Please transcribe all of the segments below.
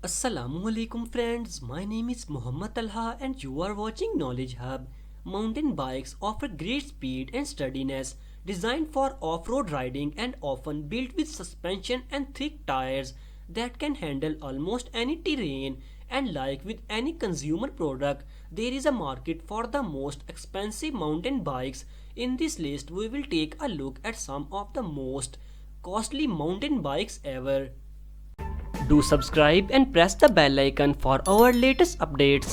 Assalamualaikum friends, my name is Muhammad Talha and you are watching Knowledge Hub. Mountain bikes offer great speed and sturdiness, designed for off-road riding and often built with suspension and thick tires that can handle almost any terrain. And like with any consumer product, there is a market for the most expensive mountain bikes. In this list, we will take a look at some of the most costly mountain bikes ever. Do subscribe and press the bell icon for our latest updates.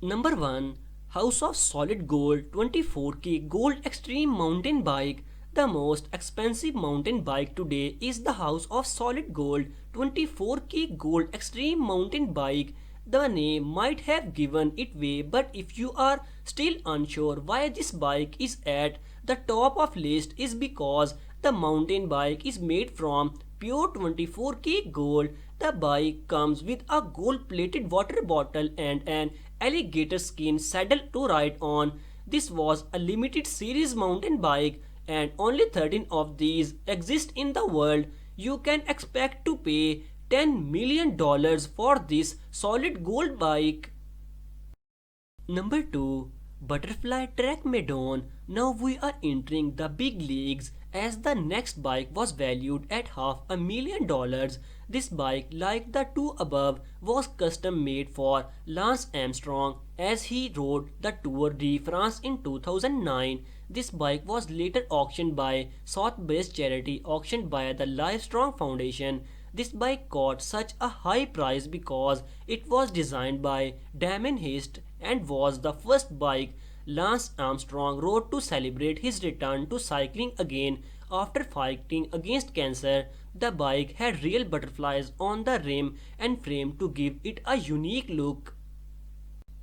Number 1. House of Solid Gold 24K Gold Extreme Mountain Bike. The most expensive mountain bike today is the House of Solid Gold 24K Gold Extreme Mountain Bike. The name might have given it away, but if you are still unsure why this bike is at the top of list is because the mountain bike is made from pure 24K gold. The bike comes with a gold plated water bottle and an alligator skin saddle to ride on. This was a limited series mountain bike and only 13 of these exist in the world. You can expect to pay $10 million for this solid gold bike. Number 2. Butterfly Track Madon. Now we are entering the big leagues as the next bike was valued at $500,000. This bike, like the two above, was custom made for Lance Armstrong as he rode the Tour de France in 2009. This bike was later auctioned by South-based charity auctioned by the Livestrong Foundation. This bike got such a high price because it was designed by Damon Hirst and was the first bike Lance Armstrong rode to celebrate his return to cycling again after fighting against cancer. The bike had real butterflies on the rim and frame to give it a unique look.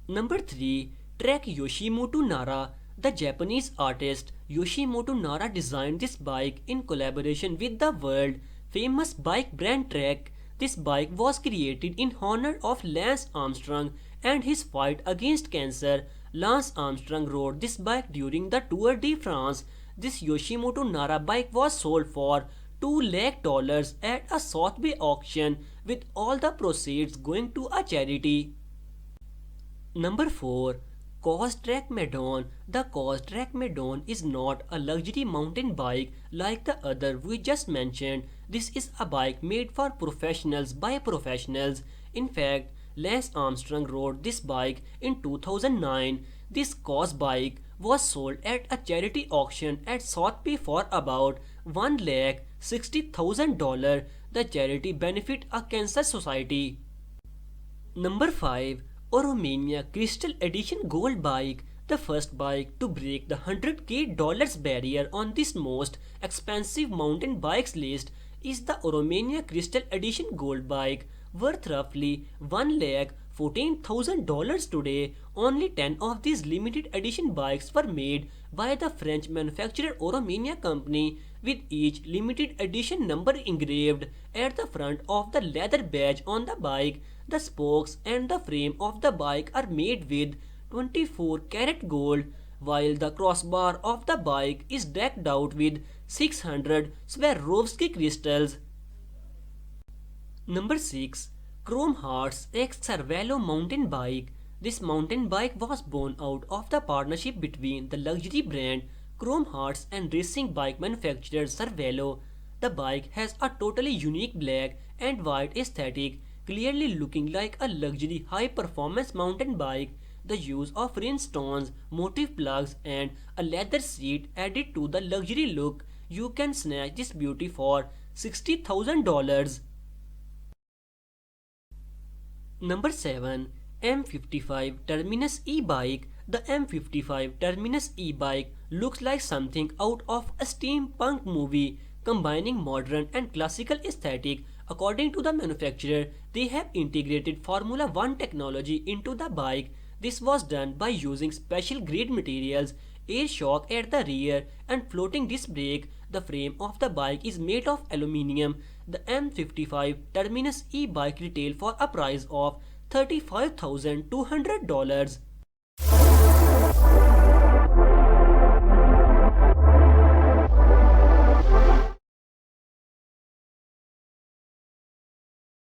Number 3. Trek Yoshimoto Nara. The Japanese artist Yoshimoto Nara designed this bike in collaboration with the world famous bike brand Trek. This bike was created in honor of Lance Armstrong and his fight against cancer. Lance Armstrong rode this bike during the Tour de France. This Yoshimoto Nara bike was sold for $2 lakh at a Sotheby auction, with all the proceeds going to a charity. Number 4. Causetrack Madon. The Causetrack Madon is not a luxury mountain bike like the other we just mentioned. This is a bike made for professionals by professionals. In fact, Lance Armstrong rode this bike in 2009. This Cause bike was sold at a charity auction at Sotheby for about $1,60,000. The charity benefit a cancer society. Number 5. Oromania Crystal Edition Gold Bike. The first bike to break the $100K barrier on this most expensive mountain bikes list is the Oromania Crystal Edition Gold Bike, worth roughly $1,14,000 today. Only 10 of these limited edition bikes were made by the French manufacturer Oromania Company, with each limited edition number engraved at the front of the leather badge on the bike. The spokes and the frame of the bike are made with 24-karat gold, while the crossbar of the bike is decked out with 600 Swarovski crystals. Number 6. Chrome Hearts X Cervelo Mountain Bike. This mountain bike was born out of the partnership between the luxury brand Chrome Hearts and racing bike manufacturer Cervelo. The bike has a totally unique black and white aesthetic, clearly looking like a luxury high-performance mountain bike. The use of rhinestones, motif plugs and a leather seat added to the luxury look. You can snatch this beauty for $60,000. Number 7. M55 Terminus e-bike. The M55 Terminus e-bike looks like something out of a steampunk movie, combining modern and classical aesthetic. According to the manufacturer, they have integrated Formula One technology into the bike. This was done by using special grade materials, air shock at the rear and floating disc brake. The frame of the bike is made of aluminium. The M55 Terminus e-bike retail for a price of $35,200.